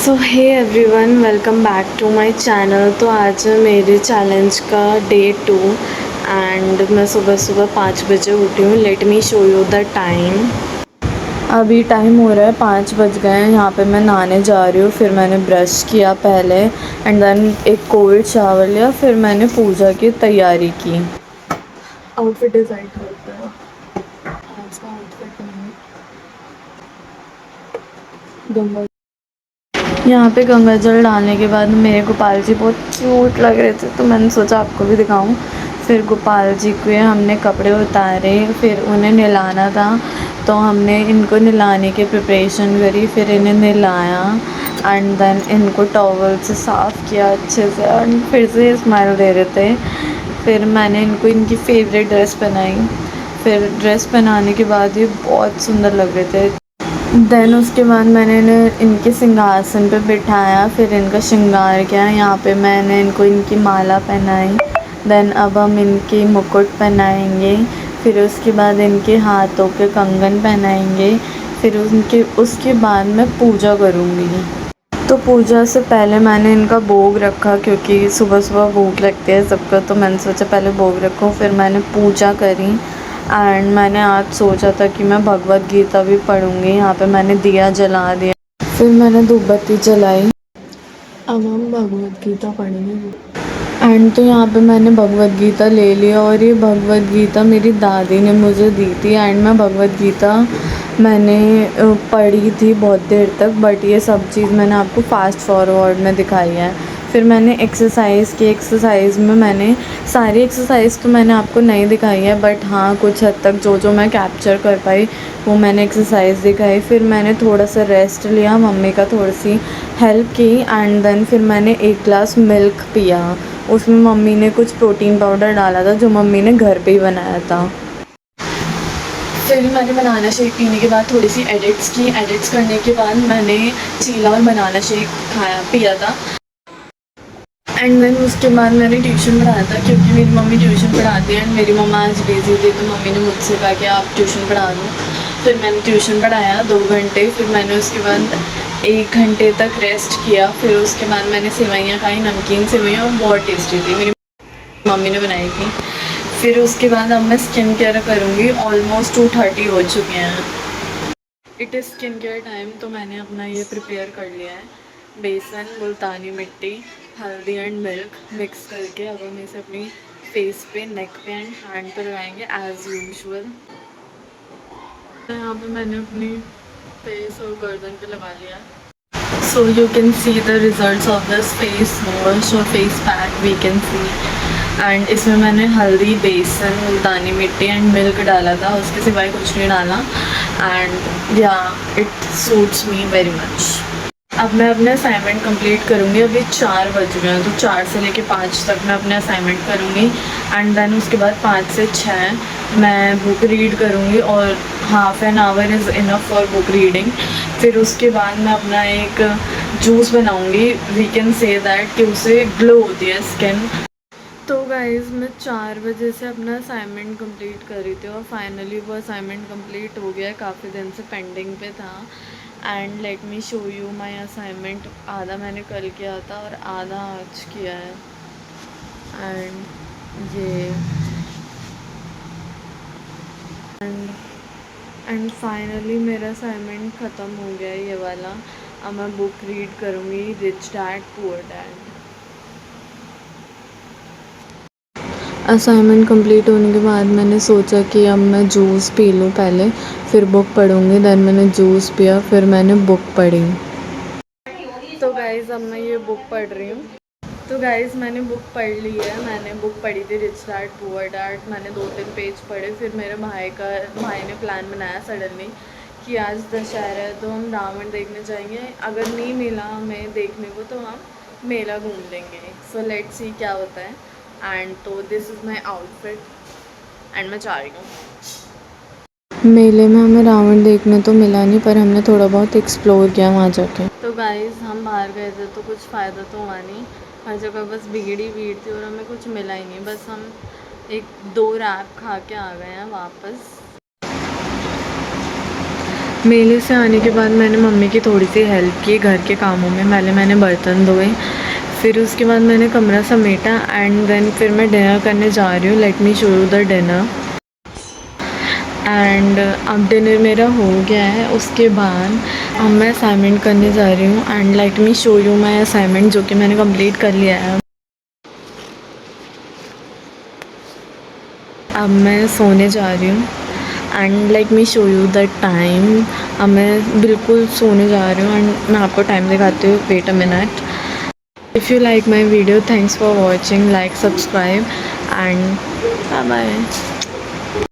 So hey everyone, welcome back to my channel. तो आज है मेरे चैलेंज का डे 2 एंड मैं सुबह सुबह 5 बजे उठी हूँ। Let me show you the time. अभी टाइम हो रहा है 5 बज गए हैं। यहाँ पे मैं नहाने जा रही हूँ। फिर मैंने ब्रश किया पहले एंड देन एक कोल्ड शावर लिया। फिर मैंने पूजा की तैयारी की। आउटफिट डिसाइड करते हैं। आज का आउटफिट नहीं, गंगा यहाँ पे गंगा जल डालने के बाद मेरे गोपाल जी बहुत क्यूट लग रहे थे, तो मैंने सोचा आपको भी दिखाऊं। फिर गोपाल जी के हमने कपड़े उतारे, फिर उन्हें नहलाना था तो हमने इनको नहलाने की प्रिपरेशन करी। फिर इन्हें नहलाया एंड देन इनको टॉवल से साफ़ किया अच्छे से एंड फिर से स्माइल दे रहे थे। फिर मैंने इनको इनकी फेवरेट ड्रेस पहनाई। फिर ड्रेस पहनाने के बाद ये बहुत सुंदर लग रहे थे। देन उसके बाद मैंने इन्हें इनके सिंहासन पे बिठाया। फिर इनका श्रृंगार किया। यहाँ पे मैंने इनको इनकी माला पहनाई। देन अब हम इनकी मुकुट पहनाएंगे। फिर उसके बाद इनके हाथों के कंगन पहनाएंगे। फिर उनके उसके बाद मैं पूजा करूँगी। तो पूजा से पहले मैंने इनका भोग रखा, क्योंकि सुबह सुबह भोग लगती है सबको, तो मैंने सोचा पहले भोग रखूँ। फिर मैंने पूजा करी एंड मैंने आज सोचा था कि मैं भगवत गीता भी पढ़ूँगी। यहाँ पे मैंने दिया जला दिया। फिर मैंने धूप बत्ती जलाई। अब हम भगवत गीता पढ़ेंगे। एंड तो यहाँ पे मैंने भगवत गीता ले लिया और ये भगवत गीता मेरी दादी ने मुझे दी थी। एंड मैं भगवत गीता मैंने पढ़ी थी बहुत देर तक, बट ये सब चीज़ मैंने आपको फास्ट फॉरवर्ड में दिखाई है। फिर मैंने एक्सरसाइज की। एक्सरसाइज में मैंने सारी एक्सरसाइज तो मैंने आपको नहीं दिखाई है, बट हाँ कुछ हद तक जो जो मैं कैप्चर कर पाई वो मैंने एक्सरसाइज दिखाई। फिर मैंने थोड़ा सा रेस्ट लिया, मम्मी का थोड़ी सी हेल्प की एंड देन फिर मैंने 1 ग्लास मिल्क पिया। उसमें मम्मी ने कुछ प्रोटीन पाउडर डाला था जो मम्मी ने घर पे ही बनाया था। फिर मैंने बनाना शेक पीने के बाद थोड़ी सी एडिट्स की। एडिट्स करने के बाद मैंने चीला और बनाना शेक पिया था। एंड देन उसके बाद मैंने ट्यूशन पढ़ाया था, क्योंकि मेरी मम्मी ट्यूशन पढ़ाती है एंड मेरी मम्मा आज बिजी थी, तो मम्मी ने मुझसे कहा कि आप ट्यूशन पढ़ा दो। फिर मैंने ट्यूशन पढ़ाया 2 घंटे। फिर मैंने उसके बाद 1 घंटे तक रेस्ट किया। फिर उसके बाद मैंने सेवइयाँ खाई, नमकीन सेवइयाँ, और बहुत टेस्टी थी, मेरी मम्मी ने बनाई थी। फिर उसके बाद अब मैं स्किन केयर करूँगी। ऑलमोस्ट 2:30 हो चुके हैं। It is skin care time. तो मैंने अपना ये प्रिपेयर कर लिया है। बेसन, मुल्तानी मिट्टी, हल्दी एंड मिल्क मिक्स करके अब हम इसे अपनी फेस पे, नेक पे एंड हैंड पे लगाएंगे एज़ यूजुअल। तो यहाँ पे मैंने अपनी फेस और गर्दन पे लगा लिया। So you can see the results of this face wash और face pack we can see. And इसमें मैंने हल्दी, बेसन, मुल्तानी मिट्टी एंड मिल्क डाला था, उसके सिवाय कुछ नहीं डाला। एंड या it suits me very much. अब मैं अपने असाइनमेंट कंप्लीट करूँगी। अभी 4 बज गए हैं, तो 4 से लेके 5 तक मैं अपने असाइनमेंट करूँगी एंड देन उसके बाद 5 से 6 मैं बुक रीड करूँगी और half an hour is enough for book reading. फिर उसके बाद मैं अपना एक जूस बनाऊँगी। वी कैन से दैट कि उससे ग्लो होती है स्किन। तो गाइज़ मैं 4 बजे से अपना असाइनमेंट कंप्लीट कर रही थी और फाइनली वो असाइनमेंट कंप्लीट हो गया। काफ़ी दिन से पेंडिंग पे था। And let me show you my assignment. आधा मैंने कल किया था और आधा आज किया है। एंड ये एंड फाइनली मेरा असाइनमेंट ख़त्म हो गया है, ये वाला। अब मैं बुक रीड करूँगी, rich dad poor dad. Assignment complete होने के बाद मैंने सोचा कि अब मैं जूस पी लूँ पहले, फिर बुक पढ़ूँगी। देन मैंने जूस पिया, फिर मैंने बुक पढ़ी। तो गाइज़ अब मैं ये बुक पढ़ रही हूँ। तो गाइज़ मैंने बुक पढ़ ली है। मैंने बुक पढ़ी थी रिच डैड पुअर डैड। मैंने 2-3 पेज पढ़े। फिर मेरे भाई ने प्लान बनाया सडनली कि आज दशहरा है तो हम रावण देखने जाएंगे। अगर नहीं मिला हमें देखने को तो हम मेला घूम लेंगे। सो लेट्स सी क्या होता है। एंड तो this is my outfit and मैं जा रही हूँ। मेले में हमें रावण देखने तो मिला नहीं, पर हमने थोड़ा बहुत एक्सप्लोर किया वहाँ जाके। तो गाइज़ हम बाहर गए थे तो कुछ फ़ायदा तो हुआ नहीं। हर जगह बस भीड़ ही भीड़ थी और हमें कुछ मिला ही नहीं। बस हम 1-2 रैप खा के आ गए हैं वापस। मेले से आने के बाद मैंने मम्मी की थोड़ी सी हेल्प की घर के कामों में। पहले मैंने बर्तन धोए, फिर उसके बाद मैंने कमरा समेटा एंड देन फिर मैं डिनर करने जा रही हूँ। Let me show you the dinner. And अब डिनर मेरा हो गया है। उसके बाद अब मैं असाइनमेंट करने जा रही हूँ and let me show you my assignment, जो कि मैंने कंप्लीट कर लिया है। अब मैं सोने जा रही हूँ and let me show you the time. अब मैं बिल्कुल सोने जा रही हूँ एंड मैं आपको टाइम दिखाती हूँ। Wait a minute. If you like my video, thanks for watching, like, subscribe and bye bye.